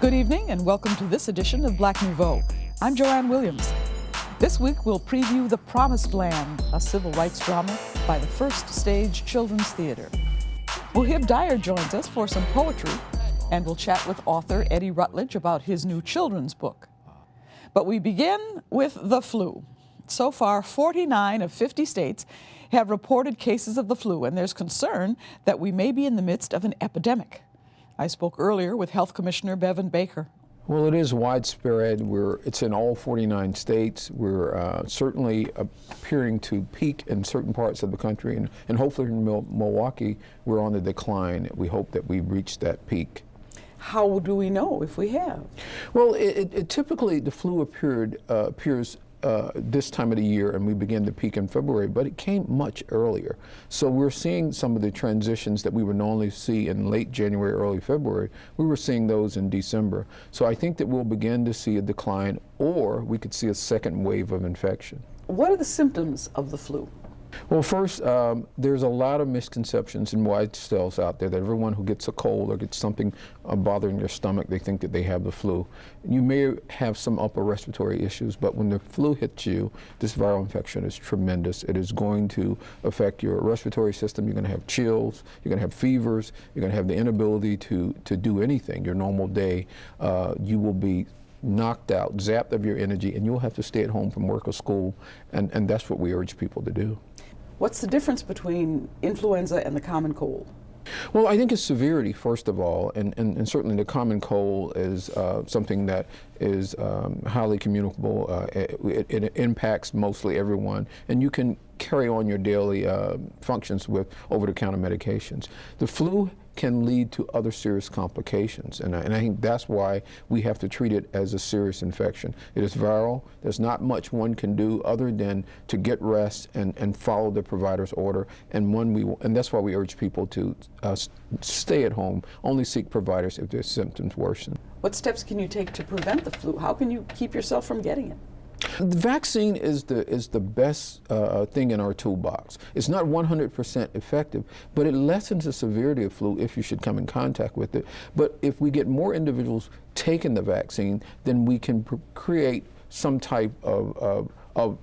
Good evening and welcome to this edition of Black Nouveau. I'm Joanne Williams. This week we'll preview The Promised Land, a civil rights drama by the First Stage Children's Theater. Muhib Dyer joins us for some poetry, and we'll chat with author Eddie Rutledge about his new children's book. But we begin with the flu. So far, 49 of 50 states have reported cases of the flu, and there's concern that we may be in the midst of an epidemic. I spoke earlier with Health Commissioner Bevan Baker. Well, it is widespread. It's in all 49 states. We're certainly appearing to peak in certain parts of the country, and hopefully in Milwaukee, we're on the decline. We hope that we reach that peak. How do we know if we have? Well, it typically, the flu appears this time of the year, and we begin to peak in February, but it came much earlier. So we're seeing some of the transitions that we would normally see in late January, early February. We were seeing those in December. So I think that we'll begin to see a decline, or we could see a second wave of infection. What are the symptoms of the flu? Well, first, there's a lot of misconceptions and wide cells out there that everyone who gets a cold or gets something bothering their stomach, they think that they have the flu. You may have some upper respiratory issues, but when the flu hits you, this viral infection is tremendous. It is going to affect your respiratory system. You're going to have chills, you're going to have fevers, you're going to have the inability to do anything, your normal day. You will be knocked out, zapped of your energy, and you'll have to stay at home from work or school, and that's what we urge people to do. What's the difference between influenza and the common cold? Well, I think it's severity, first of all, and certainly the common cold is something that is highly communicable. It impacts mostly everyone, and you can carry on your daily functions with over-the-counter medications. The flu can lead to other serious complications, and I think that's why we have to treat it as a serious infection. It is viral. There's not much one can do other than to get rest and follow the provider's order, and that's why we urge people to stay at home, only seek providers if their symptoms worsen. What steps can you take to prevent the flu? How can you keep yourself from getting it? The vaccine is the best thing in our toolbox. It's not 100% effective, but it lessens the severity of flu if you should come in contact with it. But if we get more individuals taking the vaccine, then we can create some type of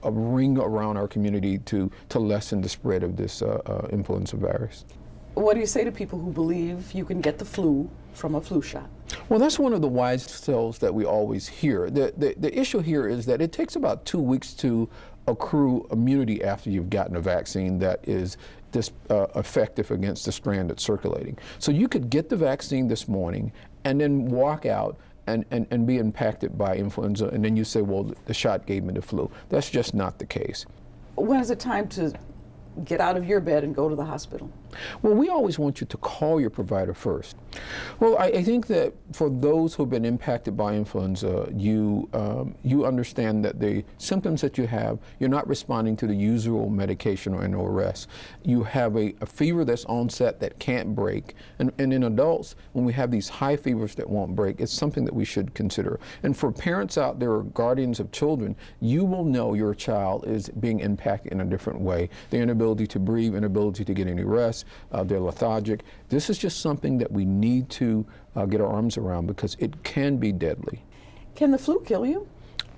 ring around our community to lessen the spread of this influenza virus. What do you say to people who believe you can get the flu from a flu shot? Well, that's one of the wise cells that we always hear. The issue here is that it takes about 2 weeks to accrue immunity after you've gotten a vaccine that is effective against the strand that's circulating. So you could get the vaccine this morning and then walk out and be impacted by influenza, and then you say, well, the shot gave me the flu. That's just not the case. When is it time to get out of your bed and go to the hospital? Well, we always want you to call your provider first. Well, I think that for those who have been impacted by influenza, you understand that the symptoms that you have, you're not responding to the usual medication or no rest. You have a fever that's onset that can't break. And in adults, when we have these high fevers that won't break, it's something that we should consider. And for parents out there or guardians of children, you will know your child is being impacted in a different way. Their inability to breathe, inability to get any rest, they're lethargic. This is just something that we need to get our arms around because it can be deadly. Can the flu kill you?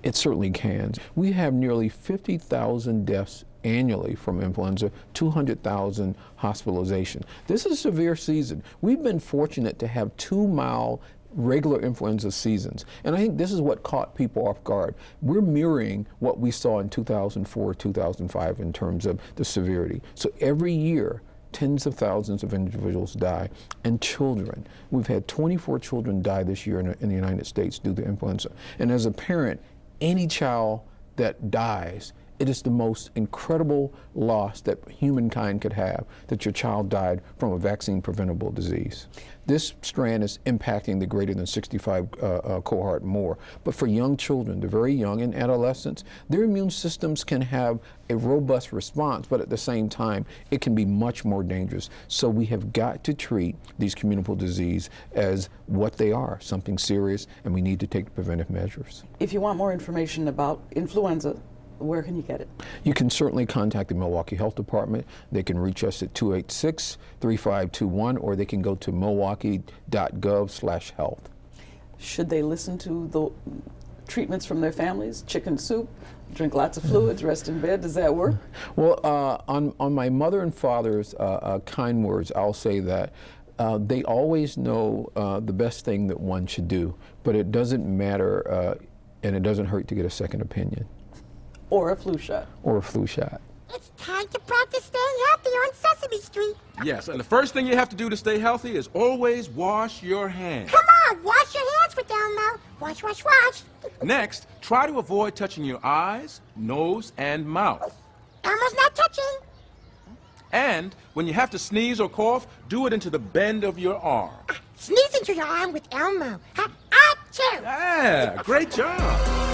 It certainly can. We have nearly 50,000 deaths annually from influenza, 200,000 hospitalizations. This is a severe season. We've been fortunate to have 2 mild regular influenza seasons. And I think this is what caught people off guard. We're mirroring what we saw in 2004, 2005 in terms of the severity. So every year, tens of thousands of individuals die, and children. We've had 24 children die this year in the United States due to influenza. And as a parent, any child that dies, it is the most incredible loss that humankind could have, that your child died from a vaccine-preventable disease. This strand is impacting the greater than 65 cohort more. But for young children, the very young and adolescents, their immune systems can have a robust response, but at the same time, it can be much more dangerous. So we have got to treat these communicable diseases as what they are, something serious, and we need to take preventive measures. If you want more information about influenza, where can you get it? You can certainly contact the Milwaukee Health Department. They can reach us at 286-3521, or they can go to milwaukee.gov/health. Should they listen to the treatments from their families? Chicken soup, drink lots of fluids, rest in bed. Does that work? Well, on my mother and father's kind words, I'll say that they always know the best thing that one should do, but it doesn't matter and it doesn't hurt to get a second opinion. Or a flu shot. Or a flu shot. It's time to practice staying healthy on Sesame Street. Yes, and the first thing you have to do to stay healthy is always wash your hands. Come on, wash your hands with Elmo. Wash, wash, wash. Next, try to avoid touching your eyes, nose, and mouth. Elmo's not touching. And when you have to sneeze or cough, do it into the bend of your arm. Sneeze into your arm with Elmo. Achoo! Yeah, great job.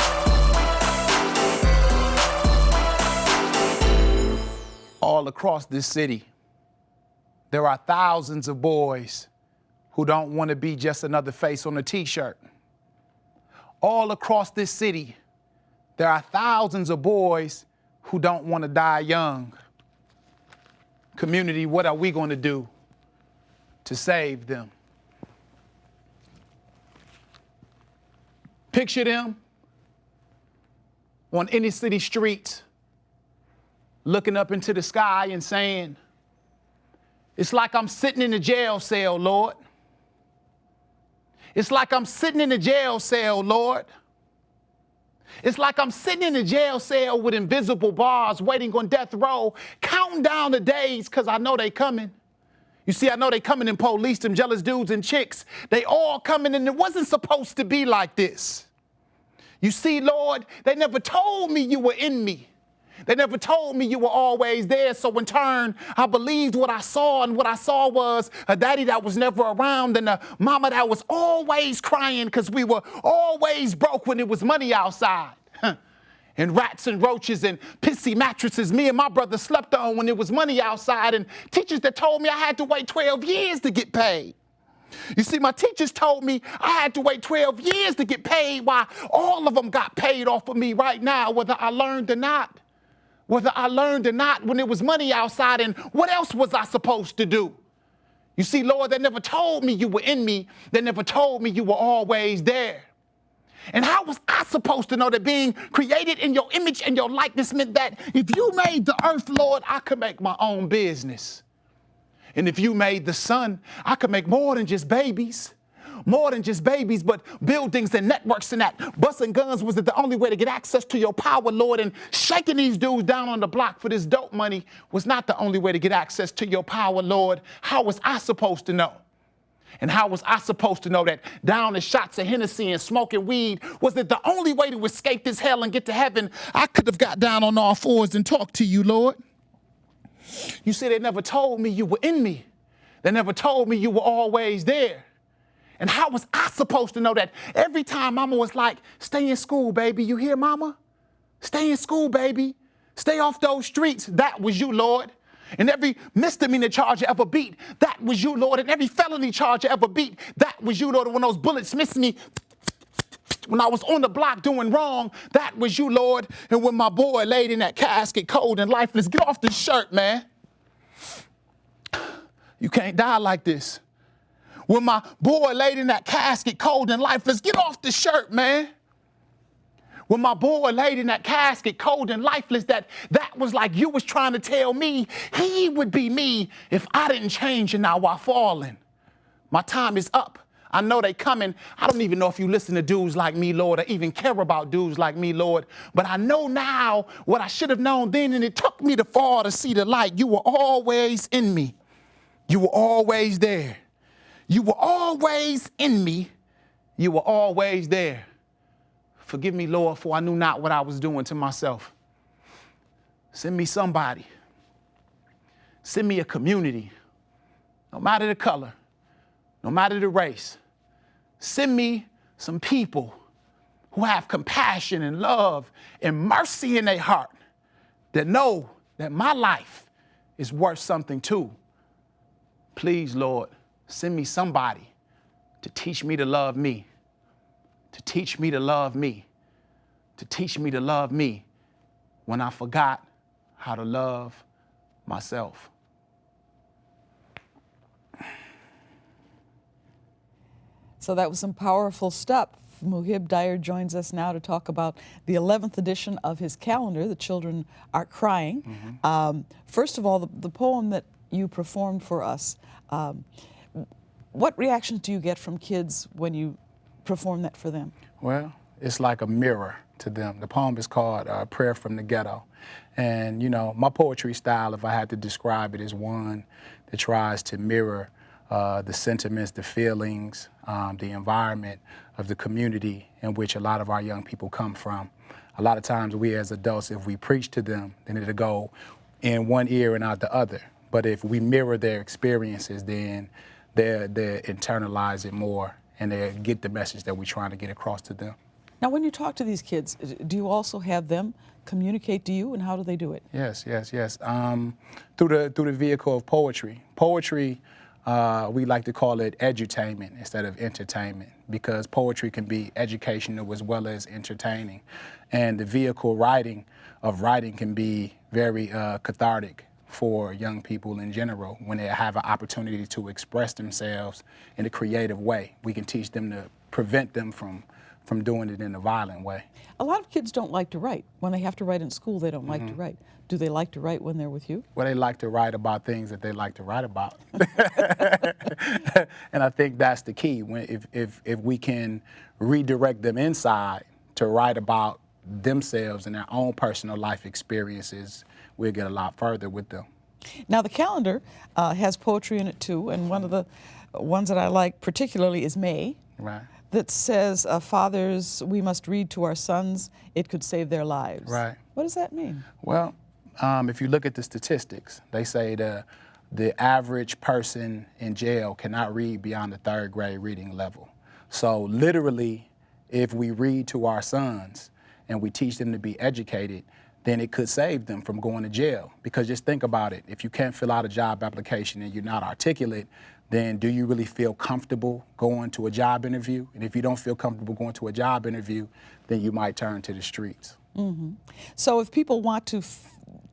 All across this city, there are thousands of boys who don't want to be just another face on a t-shirt. All across this city, there are thousands of boys who don't want to die young. Community, what are we going to do to save them? Picture them on any city street, looking up into the sky and saying, it's like I'm sitting in a jail cell, Lord. It's like I'm sitting in a jail cell, Lord. It's like I'm sitting in a jail cell with invisible bars waiting on death row, counting down the days because I know they coming. You see, I know they coming in police, them jealous dudes and chicks. They all coming, and it wasn't supposed to be like this. You see, Lord, they never told me you were in me. They never told me you were always there, so in turn, I believed what I saw, and what I saw was a daddy that was never around and a mama that was always crying because we were always broke when it was money outside. And rats and roaches and pissy mattresses me and my brother slept on when it was money outside, and teachers that told me I had to wait 12 years to get paid. You see, my teachers told me I had to wait 12 years to get paid, while all of them got paid off of me right now, whether I learned or not. Whether I learned or not, when it was money outside, and what else was I supposed to do? You see, Lord, they never told me you were in me. They never told me you were always there. And how was I supposed to know that being created in your image and your likeness meant that if you made the earth, Lord, I could make my own business? And if you made the sun, I could make more than just babies. More than just babies, but buildings and networks and that. Busting guns was the only way to get access to your power, Lord, and shaking these dudes down on the block for this dope money was not the only way to get access to your power, Lord. How was I supposed to know? And how was I supposed to know that down in shots of Hennessy and smoking weed was it the only way to escape this hell and get to heaven? I could have got down on all fours and talked to you, Lord. You see, they never told me you were in me. They never told me you were always there. And how was I supposed to know that every time mama was like, stay in school, baby, you hear, mama? Stay in school, baby. Stay off those streets. That was you, Lord. And every misdemeanor charge you ever beat, that was you, Lord. And every felony charge you ever beat, that was you, Lord. And when those bullets missed me, when I was on the block doing wrong, that was you, Lord. And when my boy laid in that casket cold and lifeless, get off this shirt, man. You can't die like this. When my boy laid in that casket cold and lifeless, get off the shirt, man. When my boy laid in that casket cold and lifeless, that was like you was trying to tell me he would be me if I didn't change and now I falling. My time is up. I know they coming. I don't even know if you listen to dudes like me, Lord, or even care about dudes like me, Lord. But I know now what I should have known then, and it took me to fall to see the light. You were always in me. You were always there. You were always in me. You were always there. Forgive me, Lord, for I knew not what I was doing to myself. Send me somebody. Send me a community, no matter the color, no matter the race. Send me some people who have compassion and love and mercy in their heart, that know that my life is worth something too. Please, Lord, send me somebody to teach me to love me, to teach me to love me, to teach me to love me when I forgot how to love myself. So that was some powerful stuff. Muhib Dyer joins us now to talk about the 11th edition of his calendar, The Children Are Crying. First of all, the poem that you performed for us, what reactions do you get from kids when you perform that for them? Well, it's like a mirror to them. The poem is called Prayer from the Ghetto. And, you know, my poetry style, if I had to describe it, is one that tries to mirror the sentiments, the feelings, the environment of the community in which a lot of our young people come from. A lot of times we as adults, if we preach to them, then it'll go in one ear and out the other. But if we mirror their experiences, then they'll internalize it more and they'll get the message that we're trying to get across to them. Now, when you talk to these kids, do you also have them communicate to you, and how do they do it? Yes. Through the vehicle of poetry. Poetry, we like to call it edutainment instead of entertainment, because poetry can be educational as well as entertaining. And the vehicle of writing can be very cathartic for young people in general when they have an opportunity to express themselves in a creative way. We can teach them to prevent them from doing it in a violent way. A lot of kids don't like to write. When they have to write in school, they don't like to write. Do they like to write when they're with you? Well, they like to write about things that they like to write about. And I think that's the key. If we can redirect them inside to write about themselves and their own personal life experiences, we'll get a lot further with them. Now, the calendar has poetry in it, too, and one of the ones that I like particularly is May. Right. That says, fathers, we must read to our sons, it could save their lives. Right. What does that mean? Well, if you look at the statistics, they say the average person in jail cannot read beyond the 3rd grade reading level. So literally, if we read to our sons and we teach them to be educated, then it could save them from going to jail. Because just think about it. If you can't fill out a job application and you're not articulate, then do you really feel comfortable going to a job interview? And if you don't feel comfortable going to a job interview, then you might turn to the streets. So if people want to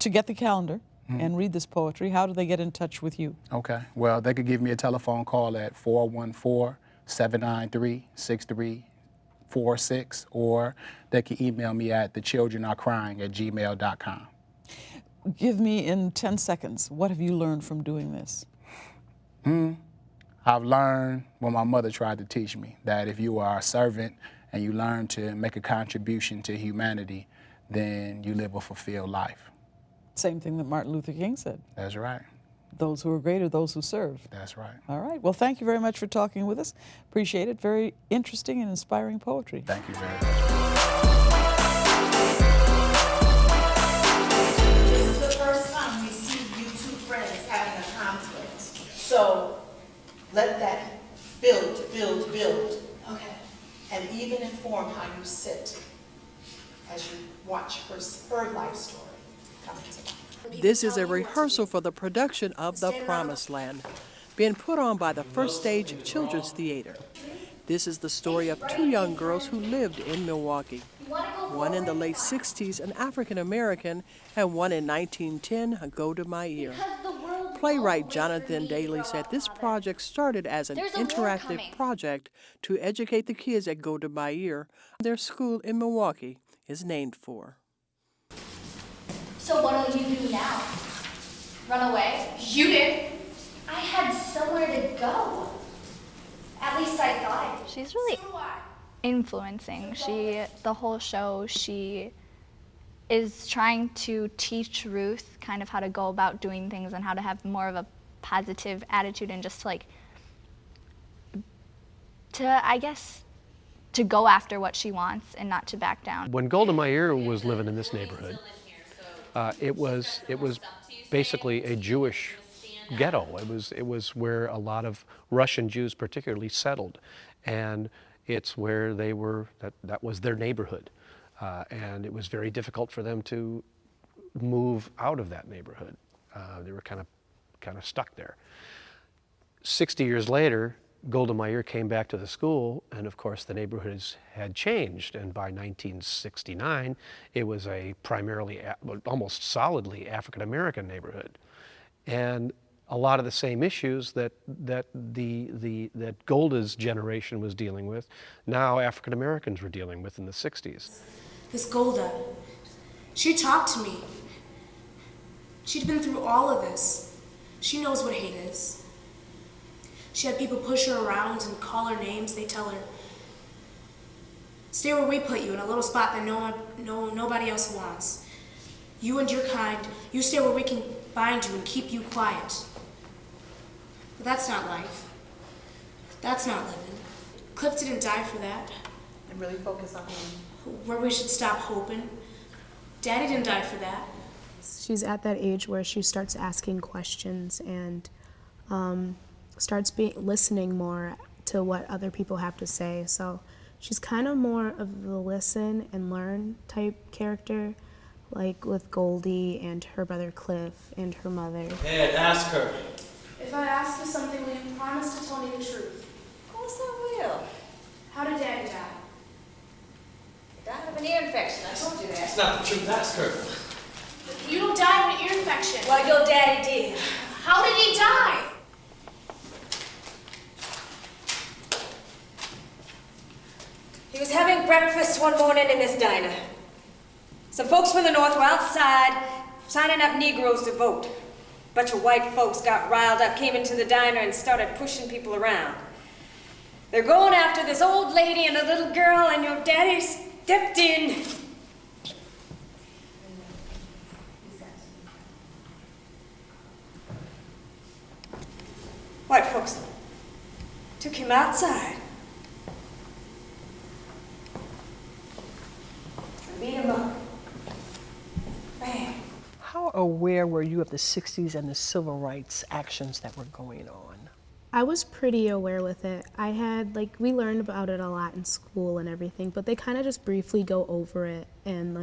get the calendar and read this poetry, how do they get in touch with you? Okay. Well, they could give me a telephone call at 414-793-6346, or they can email me at thechildrenAreCrying@gmail.com. Give me in 10 seconds, what have you learned from doing this? I've learned what my mother tried to teach me, that if you are a servant and you learn to make a contribution to humanity, then you live a fulfilled life. Same thing that Martin Luther King said. That's right. Those who are great are those who serve. That's right. All right. Well, thank you very much for talking with us. Appreciate it. Very interesting and inspiring poetry. Thank you very much. This is the first time we see you two friends having a conflict. So let that build. Okay. And even inform how you sit as you watch her life story come into life. This is a rehearsal for the production of The Promised Land, being put on by the First Stage Children's Theater. This is the story of 2 young girls who lived in Milwaukee. One in the late 60s, an African-American, and one in 1910, a Go to My Ear. Playwright Jonathan Daly said this project started as an interactive project to educate the kids at Go to My Ear, their school in Milwaukee is named for. So what'll you do now? Run away? You did. I had somewhere to go. At least I thought I did. She's really influencing. The whole show, she is trying to teach Ruth kind of how to go about doing things and how to have more of a positive attitude and just to go after what she wants and not to back down. When Golda Meir was living in this neighborhood, it was basically a Jewish ghetto. It was where a lot of Russian Jews particularly settled, and it's where they were. That was their neighborhood, and it was very difficult for them to move out of that neighborhood. They were kind of stuck there. 60 years later, Golda Meir came back to the school, and of course the neighborhoods had changed, and by 1969 it was a primarily, almost solidly African-American neighborhood. And a lot of the same issues that Golda's generation was dealing with, now African Americans were dealing with in the 60s. This Golda, she talked to me. She'd been through all of this. She knows what hate is. She had people push her around and call her names. They tell her, stay where we put you, in a little spot that nobody else wants. You and your kind, you stay where we can find you and keep you quiet. But that's not life. That's not living. Cliff didn't die for that. And really focus on him. Where we should stop hoping. Daddy didn't die for that. She's at that age where she starts asking questions and starts listening more to what other people have to say. So she's kind of more of the listen and learn type character, like with Goldie and her brother Cliff and her mother. Dad, ask her. If I ask you something, will you promise to tell me the truth? Of course I will. How did Daddy die? He died of an ear infection. I told you that. It's not the truth. Ask her. You don't die of an ear infection. Well, your daddy did. How did he die? He was having breakfast one morning in this diner. Some folks from the north were outside signing up Negroes to vote. A bunch of white folks got riled up, came into the diner and started pushing people around. They're going after this old lady and a little girl, and your daddy stepped in. White folks took him outside. Beat him up. Bam. How aware were you of the 60s and the civil rights actions that were going on? I was pretty aware with it. I had, we learned about it a lot in school and everything, but they kind of just briefly go over it and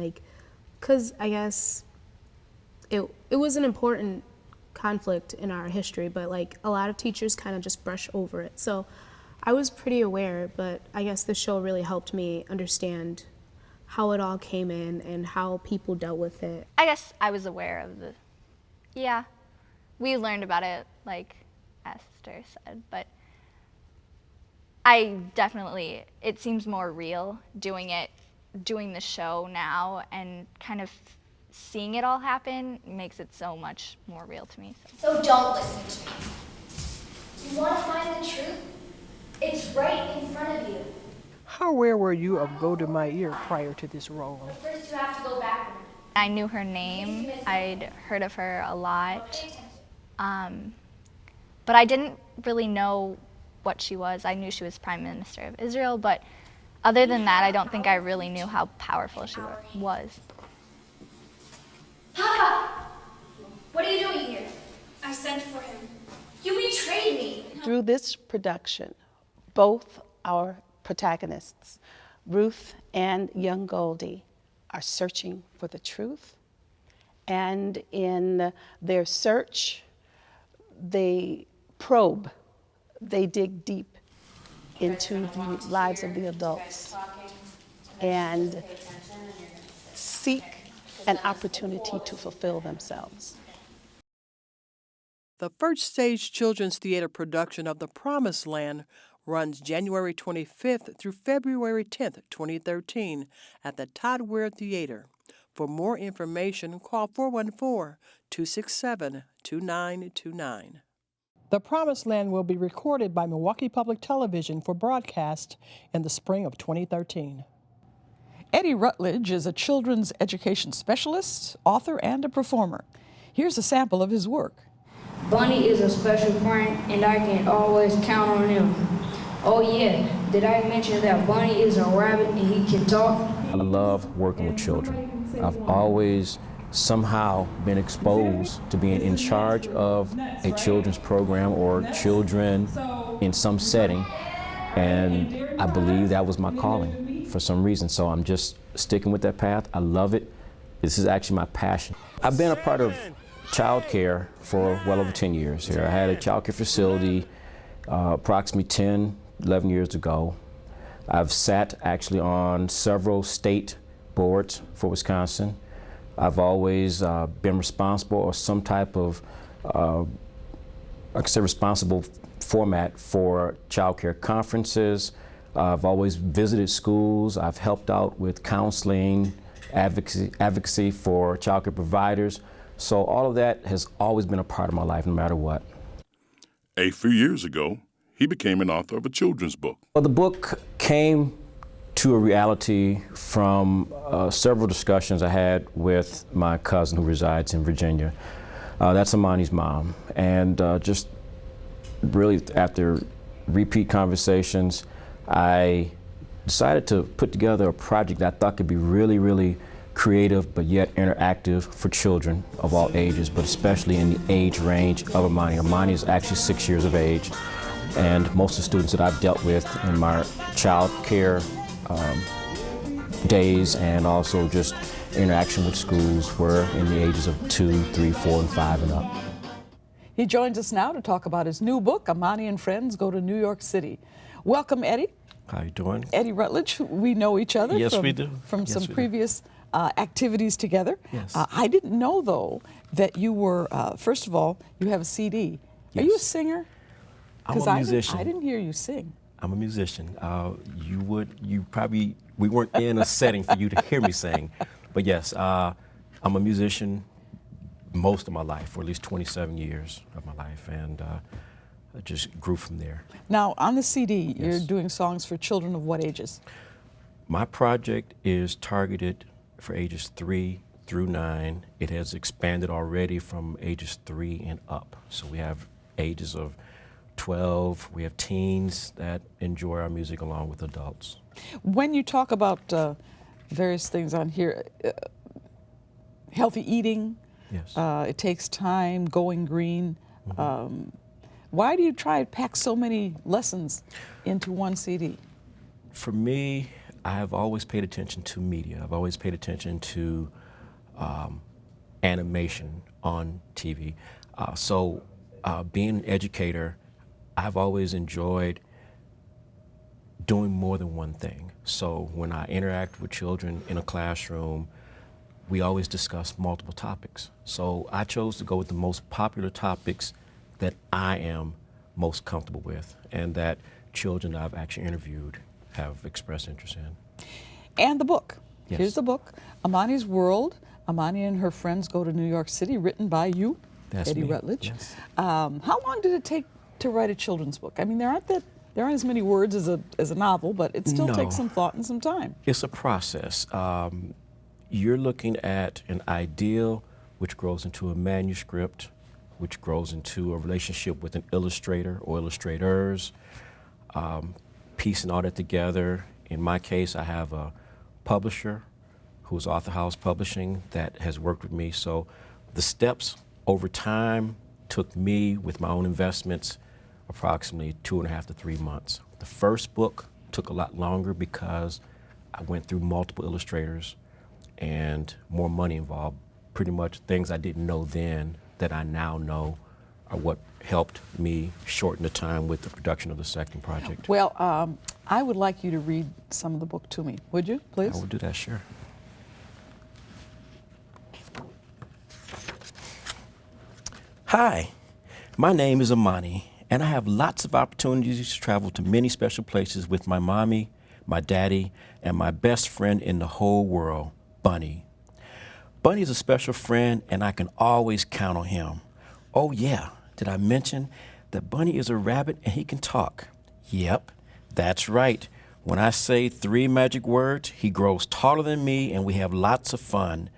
because I guess it was an important conflict in our history, but a lot of teachers kind of just brush over it. So I was pretty aware, but I guess the show really helped me understand how it all came in and how people dealt with it. I guess I was aware of we learned about it, like Esther said, but I definitely, it seems more real doing the show now and kind of seeing it all happen makes it so much more real to me. So don't listen to me. You want to find the truth? It's right in front of you. How aware were you of Golda Meir prior to this role? But first you have to go backward. I knew her name. I'd heard of her a lot. But I didn't really know what she was. I knew she was Prime Minister of Israel, but other than that, I don't think I really knew how powerful she was. Papa! What are you doing here? I sent for him. You betrayed me. Through this production, both our protagonists, Ruth and young Goldie, are searching for the truth. And in their search, they probe, they dig deep into the lives of the adults and seek an opportunity to fulfill themselves. The First Stage Children's Theater production of The Promised Land runs January 25th through February 10th, 2013 at the Todd Ware Theater. For more information, call 414-267-2929. The Promised Land will be recorded by Milwaukee Public Television for broadcast in the spring of 2013. Eddie Rutledge is a children's education specialist, author, and a performer. Here's a sample of his work. Bunny is a special friend, and I can always count on him. Oh yeah, did I mention that Bunny is a rabbit and he can talk? I love working with children. I've always somehow been exposed to being in charge of a children's program or children in some setting, and I believe that was my calling for some reason. So I'm just sticking with that path. I love it. This is actually my passion. I've been a part of childcare for well over 10 years here. I had a childcare facility approximately 10, 11 years ago. I've sat actually on several state boards for like I said, responsible format for child care conferences. I've always visited schools. I've helped out with counseling, advocacy for child care providers. So all of that has always been a part of my life, no matter what. A few years ago, he became an author of a children's book. Well, the book came to a reality from several discussions I had with my cousin who resides in Virginia. That's Amani's mom. And just really after repeat conversations, I decided to put together a project that I thought could be really, really creative but yet interactive for children of all ages, but especially in the age range of Amani. Amani is actually 6 years of age, and most of the students that I've dealt with in my child care days and also just interaction with schools were in the ages of 2, 3, 4, and 5 and up. He joins us now to talk about his new book, Amani and Friends Go to New York City. Welcome, Eddie. How you doing? Eddie Rutledge. We know each other we do. From Yes, some we previous activities together. Yes. I didn't know, though, that you were, first of all, you have a CD. Yes. Are you a singer? I'm a musician. I didn't hear you sing. I'm a musician. We weren't in a setting for you to hear me sing. But yes, I'm a musician most of my life, or at least 27 years of my life, and I just grew from there. Now, on the CD, Yes. you're doing songs for children of what ages? My project is targeted for ages 3 through 9. It has expanded already from ages 3 and up. So we have ages of 12, we have teens that enjoy our music along with adults. When you talk about various things on here, healthy eating, yes. It takes time, going green. Why do you try to pack so many lessons into one CD? For me, I have always paid attention to media. I've always paid attention to animation on TV. So being an educator, I've always enjoyed doing more than one thing. So when I interact with children in a classroom, we always discuss multiple topics. So I chose to go with the most popular topics that I am most comfortable with and that children I've actually interviewed have expressed interest in. And the book. Yes. Here's the book, Amani's World. Amani and Her Friends Go to New York City, written by you, That's Eddie me. Rutledge. Yes. How long did it take to write a children's book? I mean, there aren't as many words as a novel, but it still takes some thought and some time. It's a process. You're looking at an ideal which grows into a manuscript, which grows into a relationship with an illustrator or illustrators, piecing all that together. In my case, I have a publisher who's Author House Publishing that has worked with me. So the steps over time took me, with my own investments, approximately 2.5 to 3 months. The first book took a lot longer because I went through multiple illustrators and more money involved. Pretty much things I didn't know then that I now know are what helped me shorten the time with the production of the second project. Well, I would like you to read some of the book to me. Would you, please? I will do that, sure. Hi, my name is Amani, and I have lots of opportunities to travel to many special places with my mommy, my daddy, and my best friend in the whole world, Bunny. Bunny is a special friend, and I can always count on him. Oh yeah, did I mention that Bunny is a rabbit and he can talk? Yep, that's right. When I say 3 magic words, he grows taller than me and we have lots of fun.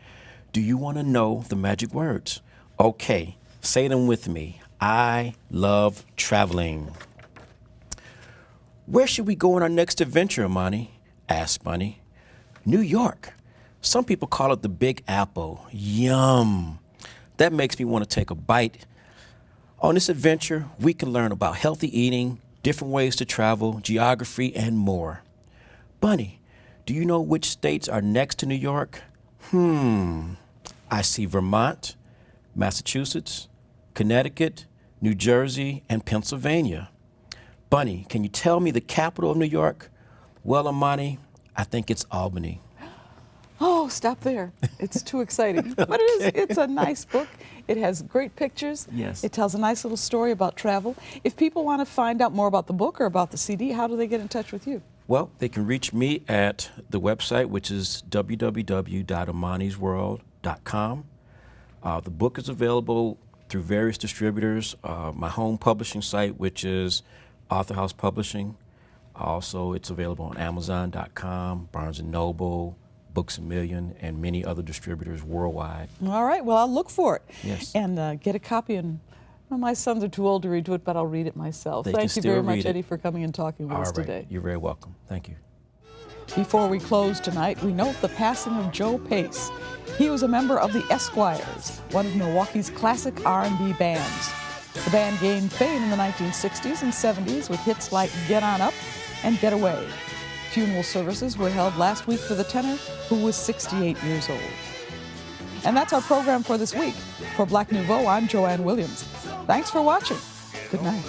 Do you want to know the magic words? Okay, say them with me. I love traveling. Where should we go on our next adventure, Amani? Asked Bunny. New York. Some people call it the Big Apple. Yum. That makes me want to take a bite. On this adventure, we can learn about healthy eating, different ways to travel, geography, and more. Bunny, do you know which states are next to New York? I see Vermont, Massachusetts, Connecticut, New Jersey, and Pennsylvania. Bunny, can you tell me the capital of New York? Well, Amani, I think it's Albany. Oh, stop there. It's too exciting. But it's a nice book. It has great pictures. Yes. It tells a nice little story about travel. If people want to find out more about the book or about the CD, how do they get in touch with you? Well, they can reach me at the website, which is www.amanisworld.com. The book is available through various distributors. My home publishing site, which is Author House Publishing. Also, it's available on Amazon.com, Barnes & Noble, Books A Million, and many other distributors worldwide. All right, well, I'll look for it. Yes. And get a copy. And well, my sons are too old to read it, but I'll read it myself. They Thank can you still very much, read it. Eddie, for coming and talking with us today. You're very welcome. Thank you. Before we close tonight, we note the passing of Joe Pace. He was a member of the Esquires, one of Milwaukee's classic R&B bands. The band gained fame in the 1960s and 70s with hits like Get On Up and Get Away. Funeral services were held last week for the tenor, who was 68 years old. And that's our program for this week. For Black Nouveau, I'm Joanne Williams. Thanks for watching. Good night.